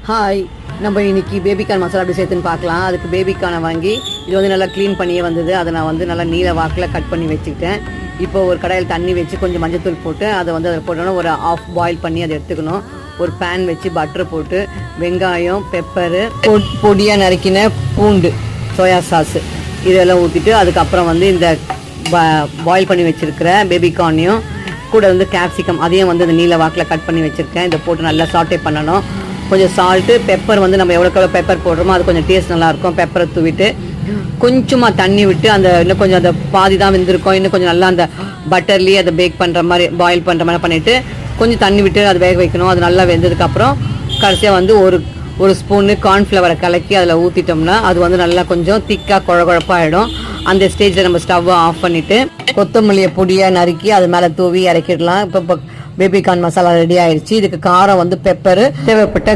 Hi, நம்ம இன்னைக்கு baby corn masala எப்படி சேர்த்துன்னு பார்க்கலாம். அதுக்கு பேபிகார்னை வாங்கி இது வந்து நல்லா க்ளீன் பண்ணியே வந்தது. அதை நான் வந்து நல்லா நீல வாக்கில் கட் பண்ணி வச்சுக்கிட்டேன். இப்போ ஒரு கடாயில் தண்ணி வச்சு கொஞ்சம் மஞ்சத்தூள் போட்டு அதை வந்து அதில் போட்டோன்னா ஒரு ஆஃப் பாயில் பண்ணி அதை எடுத்துக்கணும். ஒரு பேன் வச்சு பட்டர் போட்டு வெங்காயம், பெப்பரு, பொடியாக நறுக்கின பூண்டு, சோயா சாஸு இதெல்லாம் ஊற்றிட்டு அதுக்கப்புறம் வந்து இந்த பாயில் பண்ணி வச்சுருக்கிற பேபிகார்னையும் கூட வந்து கேப்சிகம் அதையும் வந்து அந்த நீல வாக்கில் கட் பண்ணி வச்சுருக்கேன். இதை போட்டு நல்லா சாட்டே பண்ணணும். கொஞ்சம் சால்ட்டு, பெப்பர் வந்து நம்ம எவ்வளோ பெப்பர் போடுறோமோ அது கொஞ்சம் டேஸ்ட் நல்லாயிருக்கும். பெப்பரை தூவிட்டு கொஞ்சமாக தண்ணி விட்டு அந்த இன்னும் கொஞ்சம் அந்த பாதி தான் வெந்திருக்கும். இன்னும் கொஞ்சம் நல்லா அந்த பட்டர்லேயே அதை பேக் பண்ணுற மாதிரி பாயில் பண்ணுற மாதிரி பண்ணிவிட்டு கொஞ்சம் தண்ணி விட்டு அதை வேக வைக்கணும். அது நல்லா வெந்ததுக்கப்புறம் கடைசியாக வந்து ஒரு ஸ்பூனு கார்ன்ஃப்ளவரை கலக்கி அதில் ஊற்றிட்டோம்னா அது வந்து நல்லா கொஞ்சம் திக்காக குழப்பாயிடும். அந்த ஸ்டேஜில் நம்ம ஸ்டவ்வை ஆஃப் பண்ணிவிட்டு கொத்தமல்லியை பொடியாக நறுக்கி அது மேலே தூவி இறக்கிடலாம். இப்போ பேபிகார்ன் மசாலா ரெடி ஆயிடுச்சு. இதுக்கு காரம் வந்து பெப்பரு, தேவைப்பட்ட